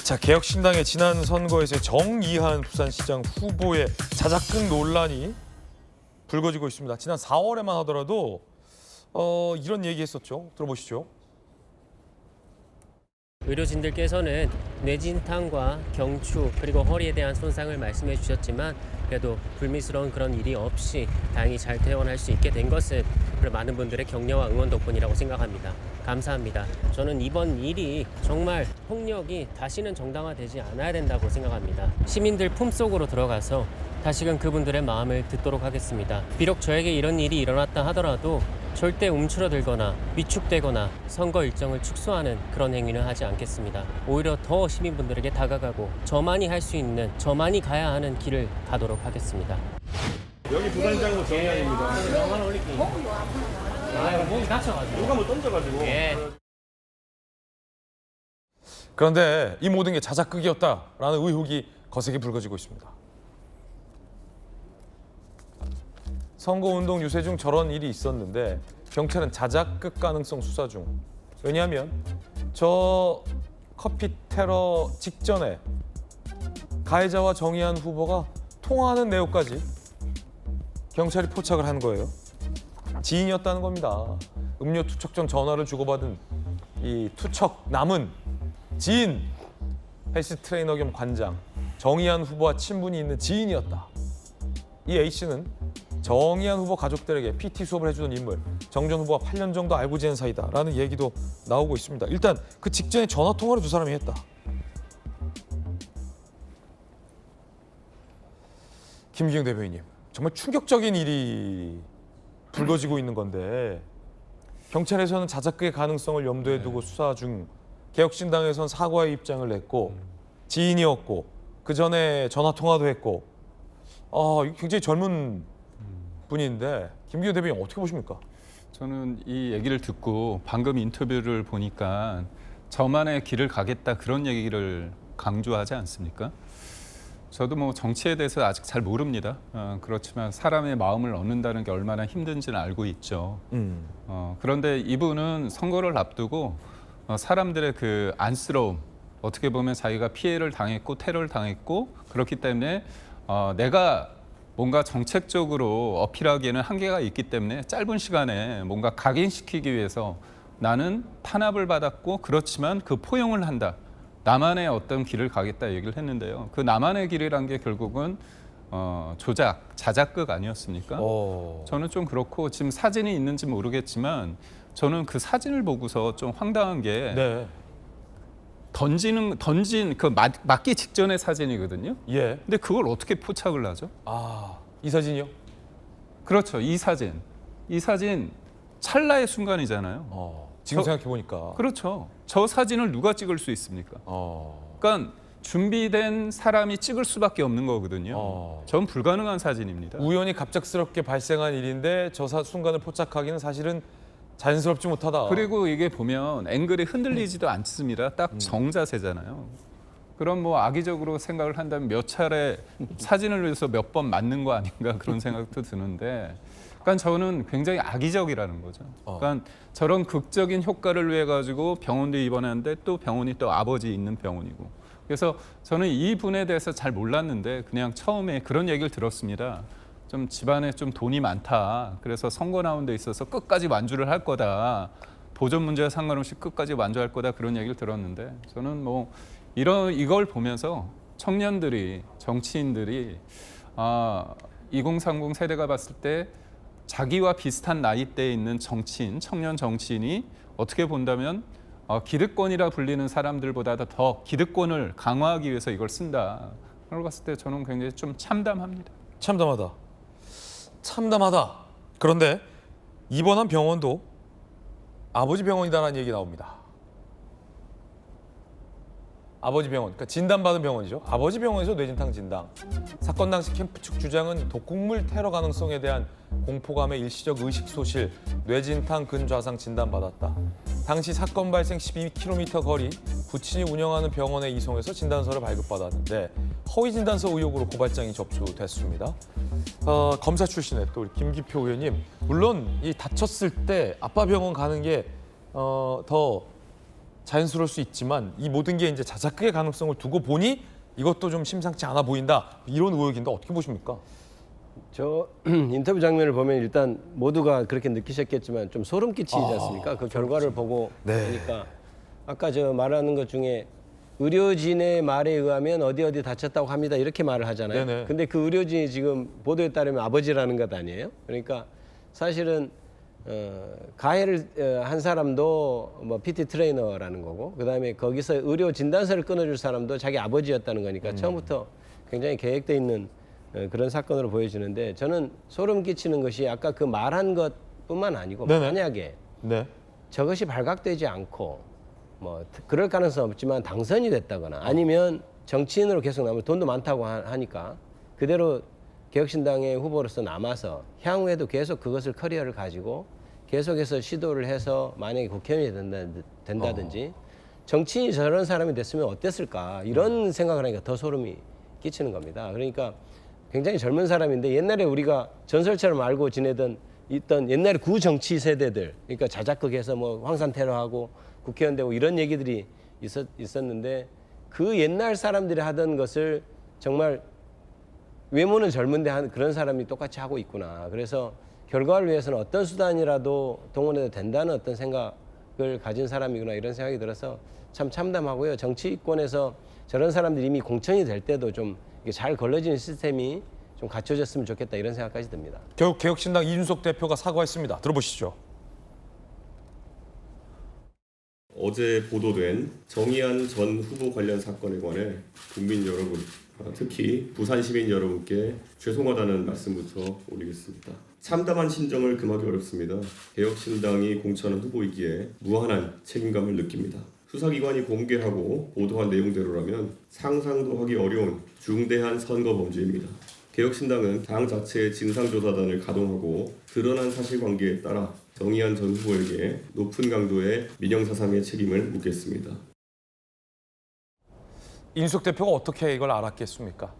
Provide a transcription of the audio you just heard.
자, 개혁신당의 지난 선거에서 정의한 부산시장 후보의 자작극 논란이 불거지고 있습니다. 지난 4월에만 하더라도 이런 얘기했었죠. 들어보시죠. 의료진들께서는 뇌진탕과 경추 그리고 허리에 대한 손상을 말씀해 주셨지만 그래도 불미스러운 그런 일이 없이 다행히 잘 퇴원할 수 있게 된 것은 많은 분들의 격려와 응원 덕분이라고 생각합니다. 감사합니다. 저는 이번 일이 정말 폭력이 다시는 정당화되지 않아야 된다고 생각합니다. 시민들 품속으로 들어가서 다시금 그분들의 마음을 듣도록 하겠습니다. 비록 저에게 이런 일이 일어났다 하더라도 절대 움츠러들거나 위축되거나 선거 일정을 축소하는 그런 행위는 하지 않겠습니다. 오히려 더 시민분들에게 다가가고 저만이 할 수 있는, 저만이 가야 하는 길을 가도록 하겠습니다. 여기 부산시장도 정의안입니다. 영화를 올릴게요. 목이 다쳐가지고. 누가 뭐 던져가지고. 예. 그런데 이 모든 게 자작극이었다라는 의혹이 거세게 불거지고 있습니다. 선거운동 유세 중 저런 일이 있었는데 경찰은 자작극 가능성 수사 중. 왜냐하면 저 커피 테러 직전에 가해자와 정의한 후보가 통화하는 내용까지 경찰이 포착을 한 거예요. 지인이었다는 겁니다. 음료 투척 전 전화를 주고받은 이 투척 남은 지인, 헬스 트레이너 겸 관장, 정의한 후보와 친분이 있는 지인이었다. 이 A씨는 정의한 후보 가족들에게 PT 수업을 해주던 인물, 정 전 후보와 8년 정도 알고 지낸 사이다라는 얘기도 나오고 있습니다. 일단 그 직전에 전화 통화를 두 사람이 했다. 김기경 대변인님, 정말 충격적인 일이 불거지고 있는 건데 경찰에서는 자작극의 가능성을 염두에 두고 수사 중, 개혁신당에서는 사과의 입장을 냈고 지인이었고 그 전에 전화 통화도 했고 굉장히 젊은 분인데 김기현 대변인 어떻게 보십니까? 저는 이 얘기를 듣고 방금 인터뷰를 보니까 저만의 길을 가겠다 그런 얘기를 강조하지 않습니까? 저도 뭐 정치에 대해서 아직 잘 모릅니다. 그렇지만 사람의 마음을 얻는다는 게 얼마나 힘든지는 알고 있죠. 그런데 이분은 선거를 앞두고 사람들의 그 안쓰러움, 어떻게 보면 자기가 피해를 당했고 테러를 당했고 그렇기 때문에 내가 뭔가 정책적으로 어필하기에는 한계가 있기 때문에 짧은 시간에 뭔가 각인시키기 위해서 나는 탄압을 받았고 그렇지만 그 포용을 한다. 나만의 어떤 길을 가겠다 얘기를 했는데요. 그 나만의 길이란 게 결국은 조작, 자작극 아니었습니까? 저는 좀 그렇고 지금 사진이 있는지 모르겠지만 저는 그 사진을 보고서 좀 황당한 게 네. 던진 그 맞기 직전의 사진이거든요. 예. 근데 그걸 어떻게 포착을 하죠? 이 사진이요? 그렇죠. 이 사진 찰나의 순간이잖아요. 지금 생각해 보니까. 그렇죠. 저 사진을 누가 찍을 수 있습니까? 그러니까 준비된 사람이 찍을 수밖에 없는 거거든요. 전 불가능한 사진입니다. 우연히 갑작스럽게 발생한 일인데 저 순간을 포착하기는 사실은 자연스럽지 못하다. 그리고 이게 보면 앵글이 흔들리지도 않습니다. 딱 정자세잖아요. 그럼 뭐 악의적으로 생각을 한다면 몇 차례 사진을 위해서 몇 번 맞는 거 아닌가 그런 생각도 드는데, 그러니까 저는 굉장히 악의적이라는 거죠. 그러니까 저런 극적인 효과를 위해 가지고 병원도 입원하는데 또 병원이 또 아버지 있는 병원이고, 그래서 저는 이 분에 대해서 잘 몰랐는데 그냥 처음에 그런 얘기를 들었습니다. 좀 집안에 좀 돈이 많다. 그래서 선거 나온 데 있어서 끝까지 완주를 할 거다. 보존 문제와 상관없이 끝까지 완주할 거다. 그런 얘기를 들었는데 저는 뭐 이걸 보면서 청년들이, 정치인들이 2030 세대가 봤을 때 자기와 비슷한 나이대에 있는 정치인, 청년 정치인이 어떻게 본다면 기득권이라 불리는 사람들보다 더 기득권을 강화하기 위해서 이걸 쓴다. 그걸 봤을 때 저는 굉장히 좀 참담합니다. 참담하다. 그런데 입원한 병원도 아버지 병원이다라는 얘기 나옵니다. 아버지 병원, 그러니까 진단받은 병원이죠. 아버지 병원에서 뇌진탕 진단. 사건 당시 캠프 측 주장은 독극물 테러 가능성에 대한 공포감에 일시적 의식 소실, 뇌진탕 근좌상 진단받았다. 당시 사건 발생 12km 거리 부친이 운영하는 병원에 이송해서 진단서를 발급받았는데 허위 진단서 의혹으로 고발장이 접수됐습니다. 검사 출신의 또 우리 김기표 의원님, 물론 이 다쳤을 때 아빠 병원 가는 게 더 자연스러울 수 있지만 이 모든 게 이제 자작극의 가능성을 두고 보니 이것도 좀 심상치 않아 보인다. 이런 의혹인데 어떻게 보십니까? 저 인터뷰 장면을 보면 일단 모두가 그렇게 느끼셨겠지만 좀 소름 끼치지 않습니까? 그 결과를 보고 보니까 아까 저 말하는 것 중에 의료진의 말에 의하면 어디 다쳤다고 합니다. 이렇게 말을 하잖아요. 네네. 근데 그 의료진이 지금 보도에 따르면 아버지라는 것 아니에요? 그러니까 사실은 가해를 한 사람도 뭐 PT 트레이너라는 거고 그다음에 거기서 의료 진단서를 끊어줄 사람도 자기 아버지였다는 거니까 처음부터 굉장히 계획돼 있는 그런 사건으로 보여지는데 저는 소름 끼치는 것이 아까 그 말한 것뿐만 아니고 네네. 만약에 네. 저것이 발각되지 않고 뭐 그럴 가능성 없지만 당선이 됐다거나 아니면 정치인으로 계속 남을 돈도 많다고 하니까 그대로 개혁신당의 후보로서 남아서 향후에도 계속 그것을 커리어를 가지고 계속해서 시도를 해서 만약에 국회의원이 된다든지 정치인이 저런 사람이 됐으면 어땠을까 이런 생각을 하니까 더 소름이 끼치는 겁니다. 그러니까 굉장히 젊은 사람인데 옛날에 우리가 전설처럼 알고 지내던 있던 옛날에 구정치 세대들 그러니까 자작극에서 뭐 황산 테러하고 국회의원 되고 이런 얘기들이 있었는데 그 옛날 사람들이 하던 것을 정말 외모는 젊은데 그런 사람이 똑같이 하고 있구나. 그래서 결과를 위해서는 어떤 수단이라도 동원해도 된다는 어떤 생각을 가진 사람이구나 이런 생각이 들어서 참 참담하고요. 정치권에서 저런 사람들이 이미 공천이 될 때도 좀 잘 걸러지는 시스템이 좀 갖춰졌으면 좋겠다 이런 생각까지 듭니다. 결국 개혁신당 이준석 대표가 사과했습니다. 들어보시죠. 어제 보도된 정의안 전 후보 관련 사건에 관해 국민 여러분, 특히 부산 시민 여러분께 죄송하다는 말씀부터 올리겠습니다. 참담한 심정을 금하기 어렵습니다. 개혁신당이 공천한 후보이기에 무한한 책임감을 느낍니다. 수사기관이 공개하고 보도한 내용대로라면 상상도 하기 어려운 중대한 선거 범죄입니다. 개혁신당은 당 자체의 진상조사단을 가동하고 드러난 사실관계에 따라 정의안 전 후보에게 높은 강도의 민형사상의 책임을 묻겠습니다. 이준석 대표가 어떻게 이걸 알았겠습니까?